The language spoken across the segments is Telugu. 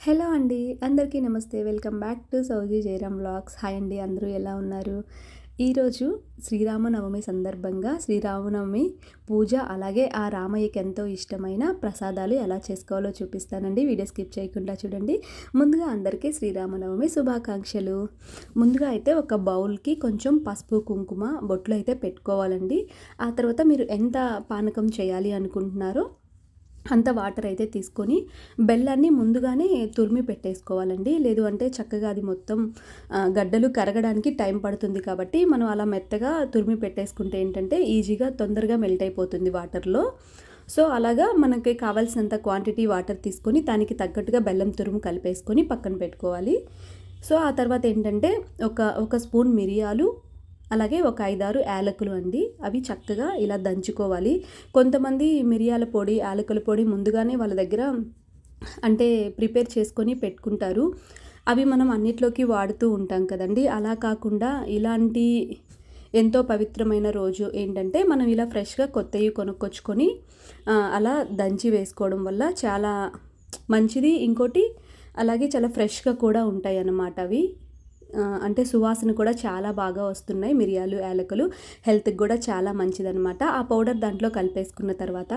హలో అండి. అందరికీ నమస్తే. వెల్కమ్ బ్యాక్ టు సౌజీ జయరామ్ వ్లాగ్స్. హాయ్ అండి. అందరూ ఎలా ఉన్నారు? ఈరోజు శ్రీరామనవమి సందర్భంగా శ్రీరామనవమి పూజ, అలాగే ఆ రామయ్యకి ఎంతో ఇష్టమైన ప్రసాదాలు ఎలా చేసుకోవాలో చూపిస్తానండి. వీడియో స్కిప్ చేయకుండా చూడండి. ముందుగా అందరికీ శ్రీరామనవమి శుభాకాంక్షలు. ముందుగా అయితే ఒక బౌల్కి కొంచెం పసుపు, కుంకుమ బొట్లు అయితే పెట్టుకోవాలండి. ఆ తర్వాత మీరు ఎంత పానకం చేయాలి అనుకుంటున్నారో అంత వాటర్ అయితే తీసుకొని బెల్లాన్ని ముందుగానే తురిమి పెట్టేసుకోవాలండి. లేదు అంటే చక్కగా అది మొత్తం గడ్డలు కరగడానికి టైం పడుతుంది. కాబట్టి మనం అలా మెత్తగా తురిమి పెట్టేసుకుంటే ఏంటంటే ఈజీగా తొందరగా మెల్ట్ అయిపోతుంది వాటర్లో. సో అలాగా మనకి కావాల్సినంత క్వాంటిటీ వాటర్ తీసుకొని దానికి తగ్గట్టుగా బెల్లం తురుము కలిపేసుకొని పక్కన పెట్టుకోవాలి. సో ఆ తర్వాత ఏంటంటే ఒక స్పూన్ మిరియాలు, అలాగే ఒక 5-6 యాలకులు అండి. అవి చక్కగా ఇలా దంచుకోవాలి. కొంతమంది మిరియాల పొడి, యాలకుల పొడి ముందుగానే వాళ్ళ దగ్గర అంటే ప్రిపేర్ చేసుకొని పెట్టుకుంటారు. అవి మనం అన్నిట్లోకి వాడుతూ ఉంటాం కదండి. అలా కాకుండా ఇలాంటి ఎంతో పవిత్రమైన రోజు ఏంటంటే మనం ఇలా ఫ్రెష్గా కొత్తవి కొనుక్కొచ్చుకొని అలా దంచి వేసుకోవడం వల్ల చాలా మంచిది. ఇంకోటి అలాగే చాలా ఫ్రెష్గా కూడా ఉంటాయి అన్నమాట అవి. అంటే సువాసన కూడా చాలా బాగా వస్తున్నాయి. మిరియాలు, యాలకులు హెల్త్కి కూడా చాలా మంచిదనమాట. ఆ పౌడర్ దాంట్లో కలిపేసుకున్న తర్వాత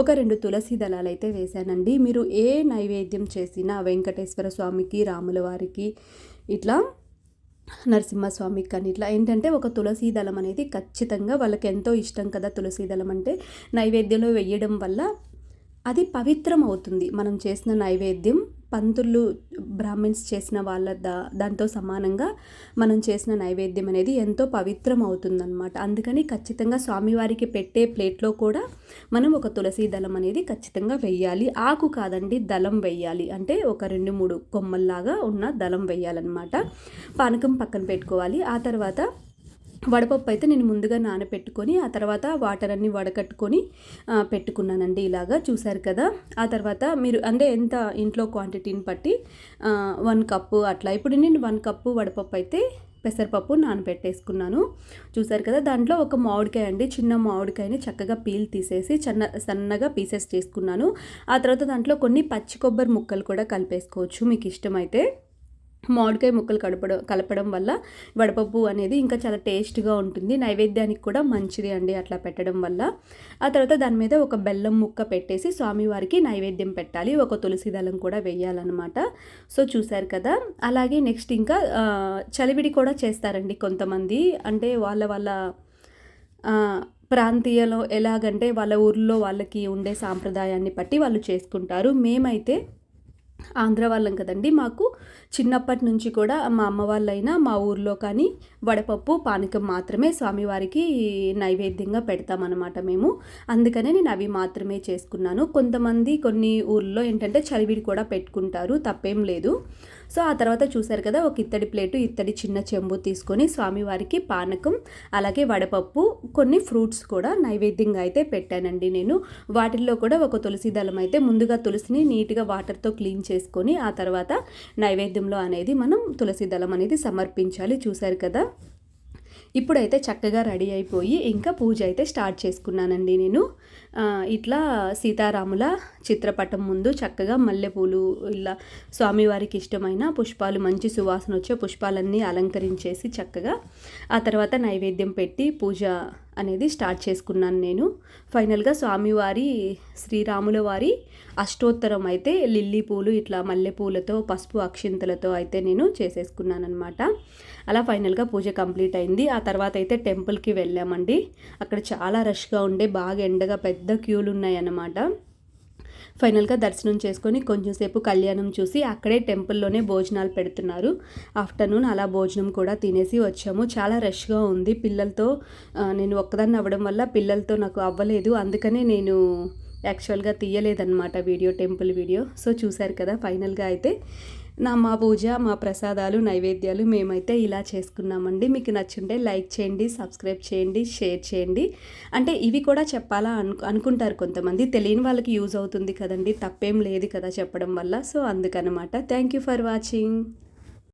ఒక 2 తులసి దళాలు అయితే వేసానండి. మీరు ఏ నైవేద్యం చేసినా వెంకటేశ్వర స్వామికి, రాముల వారికి, ఇట్లా నరసింహస్వామికి కానీ ఇట్లా ఏంటంటే ఒక తులసి దళం అనేది ఖచ్చితంగా వాళ్ళకి ఎంతో ఇష్టం కదా. తులసి దళం అంటే నైవేద్యంలో వేయడం వల్ల అది పవిత్రం అవుతుంది. మనం చేసిన నైవేద్యం పంతులు, బ్రాహ్మిన్స్ చేసిన వాళ్ళ దాంతో సమానంగా మనం చేసిన నైవేద్యం అనేది ఎంతో పవిత్రం అవుతుందన్నమాట. అందుకని ఖచ్చితంగా స్వామివారికి పెట్టే ప్లేట్లో కూడా మనం ఒక తులసి దళం అనేది ఖచ్చితంగా వెయ్యాలి. ఆకు కాదండి, దళం వెయ్యాలి. అంటే ఒక 2-3 కొమ్మల్లాగా ఉన్న దళం వెయ్యాలన్నమాట. పానకం పక్కన పెట్టుకోవాలి. ఆ తర్వాత వడపప్పు అయితే నేను ముందుగా నానబెట్టుకొని ఆ తర్వాత వాటర్ అన్నీ వడకట్టుకొని పెట్టుకున్నానండి. ఇలాగా చూసారు కదా. ఆ తర్వాత మీరు అంటే ఎంత ఇంట్లో క్వాంటిటీని బట్టి 1 కప్పు అట్లా. ఇప్పుడు నేను 1 కప్పు వడపప్పు అయితే పెసరపప్పు నానబెట్టేసుకున్నాను. చూసారు కదా. దాంట్లో ఒక మామిడికాయ అండి, చిన్న మామిడికాయని చక్కగా పీల్ తీసేసి సన్నగా పీసెస్ చేసుకున్నాను. ఆ తర్వాత దాంట్లో కొన్ని పచ్చి కొబ్బరి ముక్కలు కూడా కలిపేసుకోవచ్చు మీకు ఇష్టమైతే. మామిడికాయ ముక్కలు కలపడం వల్ల వడపప్పు అనేది ఇంకా చాలా టేస్ట్గా ఉంటుంది. నైవేద్యానికి కూడా మంచిది అండి అట్లా పెట్టడం వల్ల. ఆ తర్వాత దాని మీద ఒక బెల్లం ముక్క పెట్టేసి స్వామివారికి నైవేద్యం పెట్టాలి. ఒక తులసి దళం కూడా వేయాలన్నమాట. సో చూసారు కదా. అలాగే నెక్స్ట్ ఇంకా చలివిడి కూడా చేస్తారండి కొంతమంది. అంటే వాళ్ళ ప్రాంతీయలో ఎలాగంటే వాళ్ళ ఊర్లో వాళ్ళకి ఉండే సాంప్రదాయాన్ని బట్టి వాళ్ళు చేసుకుంటారు. మేమైతే ఆంధ్ర వాళ్ళం కదండి. మాకు చిన్నప్పటి నుంచి కూడా మా అమ్మ వాళ్ళైనా మా ఊర్లో కానీ వడపప్పు, పానకం మాత్రమే స్వామివారికి నైవేద్యంగా పెడతామన్నమాట మేము. అందుకనే నేను అవి మాత్రమే చేసుకున్నాను. కొంతమంది కొన్ని ఊర్లో ఏంటంటే చలివిడి కూడా పెట్టుకుంటారు, తప్పేం లేదు. సో ఆ తర్వాత చూసారు కదా, ఒక ఇత్తడి ప్లేటు, ఇత్తడి చిన్న చెంబు తీసుకొని స్వామివారికి పానకం, అలాగే వడపప్పు, కొన్ని ఫ్రూట్స్ కూడా నైవేద్యంగా అయితే పెట్టానండి నేను. వాటిల్లో కూడా ఒక తులసి దళం అయితే ముందుగా తులసిని నీట్గా వాటర్తో క్లీన్ చేసుకొని ఆ తర్వాత నైవేద్యంలో అనేది మనం తులసి దళం అనేది సమర్పించాలి. చూసారు కదా. ఇప్పుడైతే చక్కగా రెడీ అయిపోయి ఇంకా పూజ అయితే స్టార్ట్ చేసుకున్నానండి నేను. ఇట్లా సీతారాముల చిత్రపటం ముందు చక్కగా మల్లెపూలు, ఇలా స్వామివారికి ఇష్టమైన పుష్పాలు, మంచి సువాసన వచ్చే పుష్పాలన్నీ అలంకరించేసి చక్కగా ఆ తర్వాత నైవేద్యం పెట్టి పూజ అనేది స్టార్ట్ చేసుకున్నాను నేను. ఫైనల్గా స్వామివారి, శ్రీరాముల వారి అష్టోత్తరం అయితే లిల్లీ పూలు, ఇట్లా మల్లెపూలతో, పసుపు అక్షింతలతో అయితే నేను చేసేసుకున్నాను అనమాట. అలా ఫైనల్గా పూజ కంప్లీట్ అయింది. ఆ తర్వాత అయితే టెంపుల్కి వెళ్ళామండి. అక్కడ చాలా రష్గా ఉండే, బాగా ఎండగా పెద్ద క్యూలు ఉన్నాయన్నమాట. ఫైనల్గా దర్శనం చేసుకొని కొంచెం సేపు కళ్యాణం చూసి అక్కడే టెంపుల్లోనే భోజనాలు పెడుతున్నారు. ఆఫ్టర్నూన్ అలా భోజనం కూడా తినేసి వచ్చాము. చాలా రష్గా ఉంది. పిల్లలతో నేను ఒక్కదాన్ని అవ్వడం వల్ల పిల్లలతో నాకు అవ్వలేదు. అందుకనే నేను యాక్చువల్గా తీయలేదన్నమాట వీడియో, టెంపుల్ వీడియో. సో చూశారు కదా. ఫైనల్గా అయితే మా పూజ, మా ప్రసాదాలు, నైవేద్యాలు మేమైతే ఇలా చేసుకున్నామండి. మీకు నచ్చుంటే లైక్ చేయండి, సబ్స్క్రైబ్ చేయండి, షేర్ చేయండి. అంటే ఇవి కూడా చెప్పాలా అనుకుంటారు కొంతమంది. తెలియని వాళ్ళకి యూజ్ అవుతుంది కదండి, తప్పేం లేదు కదా చెప్పడం వల్ల. సో అందుకనమాట. Thank you for watching.